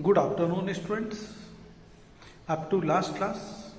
Good afternoon, students. Up to last class,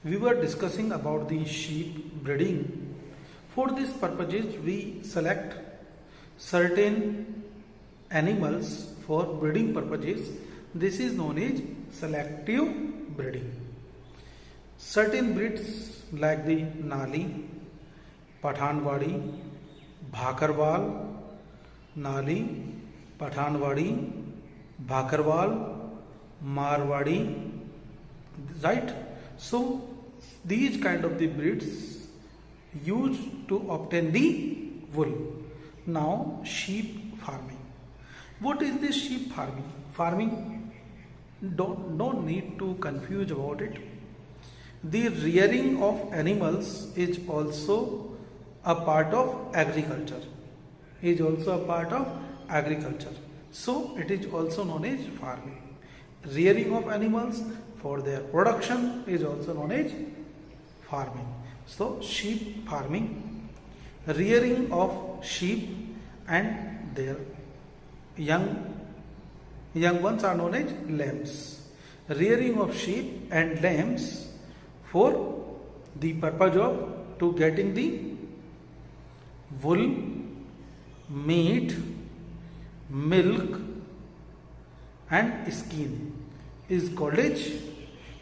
we were discussing about the sheep breeding. For these purposes, we select certain animals for breeding purposes. This is known as selective breeding. Certain breeds like the Nali, Pathanwadi, Bhakarwal, Nali, Pathanwadi, Bhakarwal, Marwadi, right? So these kind of the breeds used to obtain the wool. Now sheep farming. What is this sheep farming? Farming, don't need to confuse about it. The rearing of animals is also a part of agriculture. So it is also known as farming. Rearing of animals for their production is also known as farming. So sheep farming, rearing of sheep and their young ones are known as lambs. Rearing of sheep and lambs for the purpose of to getting the wool, meat, milk and skin is called as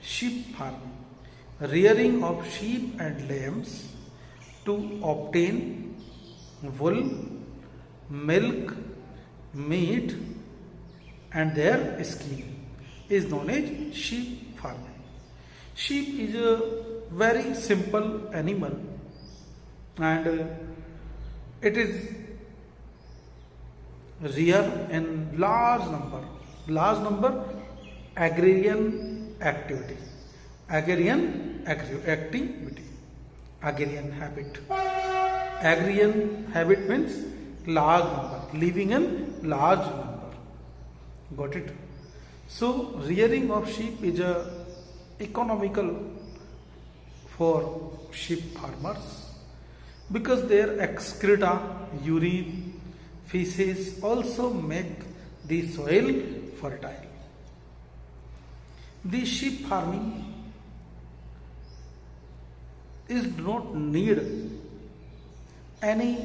sheep farming. Rearing of sheep and lambs to obtain wool, milk, meat and their skin is known as sheep farming. Sheep is a very simple animal and it is rare in large number agrarian activity, agrarian habit. Agrarian habit means large number, living in large number. Got it? So rearing of sheep is a economical for sheep farmers because their excreta, urine, feces also make the soil fertile. The sheep farming is do not need any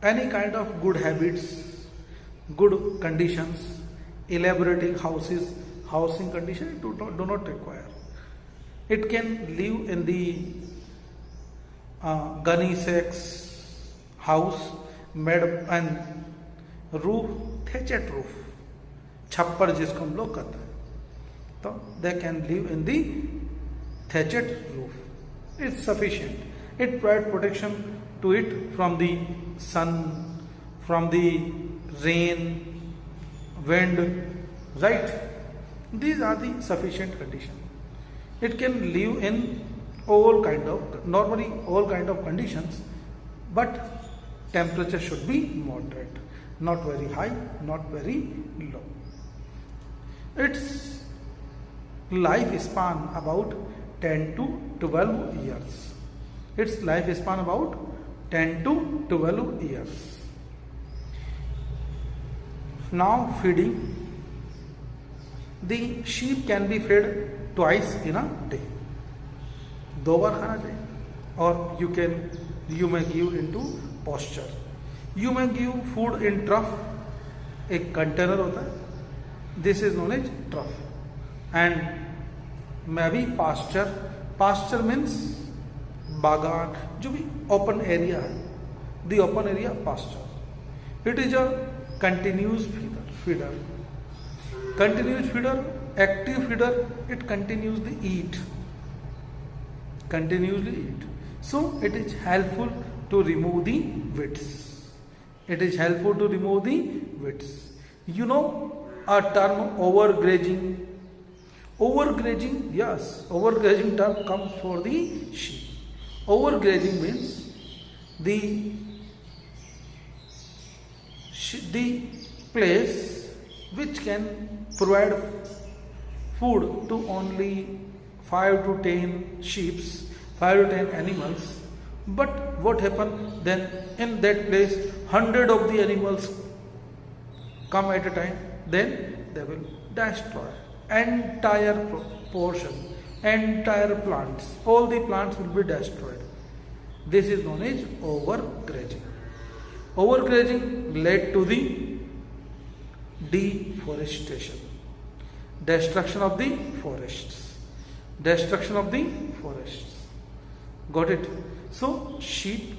kind of good habits, good conditions, elaborating housing condition do not require. It can live in the gunny sacks house made and roof, thatched roof, छप्पर जिसको हम लोग कहते हैं, तो they can live in the thatched roof. It's sufficient. It provides protection to it from the sun, from the rain, wind, right? These are the sufficient conditions. It can live in all kind of conditions, but temperature should be moderate, not very high, not very low. Its lifespan about 10 to 12 years. Its lifespan about 10 to 12 years. Now feeding. The sheep can be fed twice in a day. 2 बार खाना चाहिए. Or you may give into posture. You may give food in trough. एक container होता है. This is known as trough. And maybe pasture. Pasture means बागान, जो भी open area है. The open area pasture. It is a continuous feeder. Continuous feeder, active feeder. It continuously eat. So it is helpful to remove the weeds. You know a term overgrazing. Yes, overgrazing term comes for the sheep. Overgrazing means the place which can provide food to only 5 to 10 sheep, 5 to 10 animals, but what happened then in that place 100 of the animals come at a time, then they will destroy entire portion, entire plants. All the plants will be destroyed. This is known as overgrazing. Overgrazing led to the deforestation, destruction of the forests, destruction of the forests. Got it? So sheep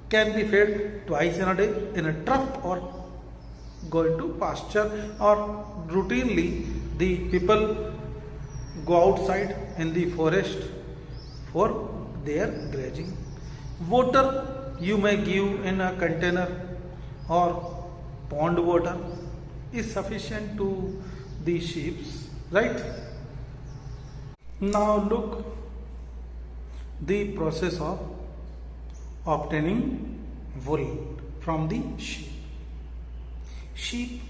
can be fed twice in a day in a trough or go into pasture, or routinely the people go outside in the forest for their grazing. Water you may give in a container or pond water is sufficient to the sheep, right? Now look the process of obtaining wool from the sheep. Sheep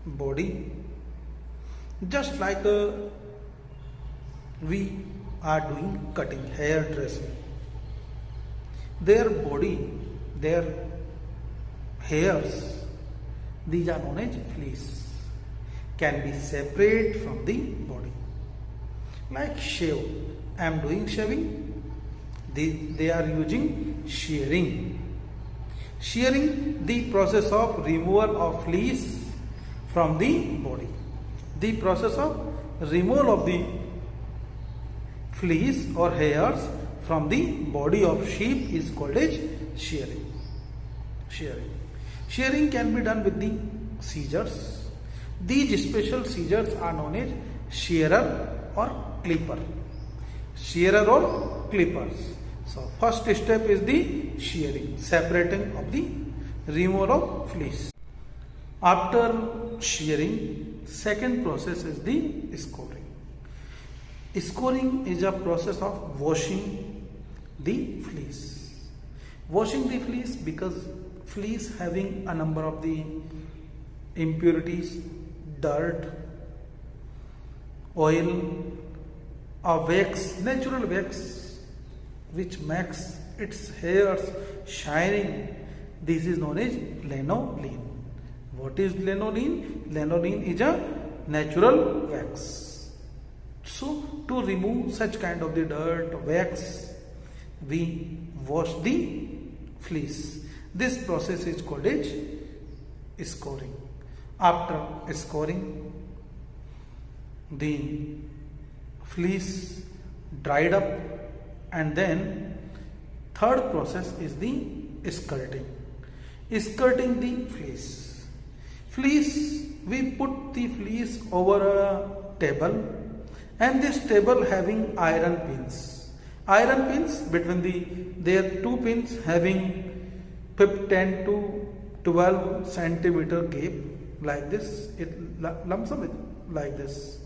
body, just like we are doing cutting, hair dressing, their body, their hairs, these are known as fleece, can be separate from the body. Like shave, I am doing shaving, they are using shearing. Shearing, the process of removal of fleece from the body. The process of removal of the fleece or hairs from the body of sheep is called as shearing. Shearing can be done with the scissors. These special scissors are known as shearer or clipper. Shearer or clippers. So first step is the shearing, separating of the removal of fleece. After shearing, second process is the scoring. Scoring is a process of washing the fleece. Washing the fleece, because fleece having a number of the impurities, dirt, oil, a wax, natural wax, which makes its hairs shining. This is known as lanolin. What is lanolin? Lanolin is a natural wax. So to remove such kind of the dirt, wax, we wash the fleece. This process is called as scoring. After scoring, the fleece dried up, and then third process is the skirting. Skirting the fleece. Fleece, we put the fleece over a table, and this table having iron pins. Iron pins between their two pins having 10 to 12 centimeter gap, like this. It lumps up like this,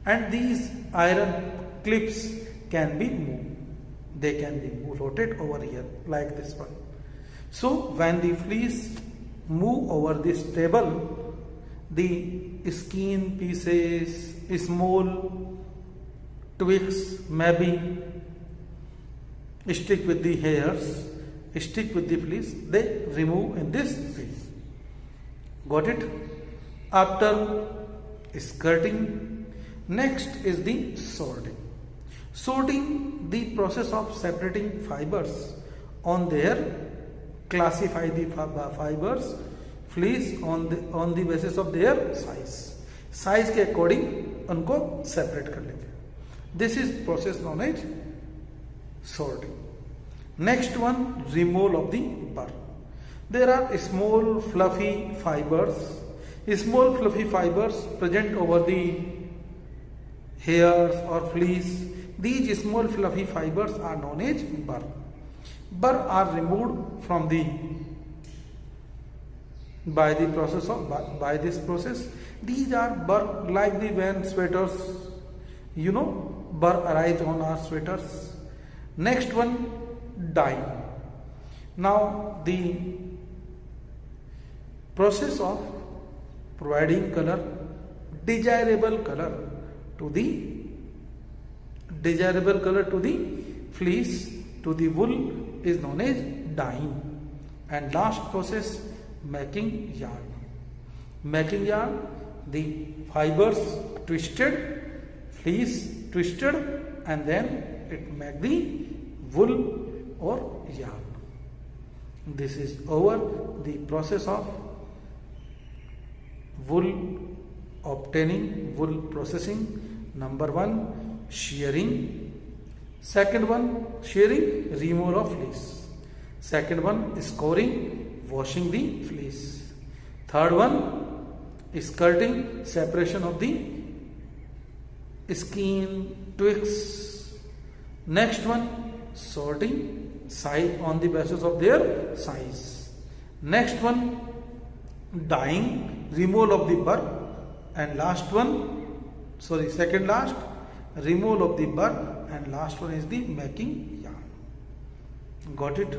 and these iron clips can be moved. They can be rotated over here like this one. So when the fleece move over this table, the skin pieces, small twigs maybe stick with the hairs, stick with the fleece, they remove in this way. Got it? After skirting, next is the sorting. Sorting, the process of separating fibers on their, classify the fibers, fleece on the basis of their size के according उनको separate कर लेते हैं. This is process known as sorting. Next one, removal of the burr. There are small fluffy fibers present over the hairs or fleece. These small fluffy fibers are known as burr. Burr are removed from by this process. These are burr, like the when sweaters, burr arise on our sweaters. Next one, dyeing. Now the process of providing color, desirable color to the fleece, to the wool, is known as dyeing. And last process, making yarn. Making yarn, the fibers twisted, fleece twisted, and then it make the wool or yarn. This is over the process of wool obtaining, wool processing. Number 1, shearing. Second one, shearing, removal of fleece. Second one, scouring, washing the fleece. Third one, skirting, separation of the skin, twigs. Next one, sorting, size on the basis of their size. Next one, dyeing, removal of the burr. And last one, second last, removal of the burr, and last one is the making yarn. Got it?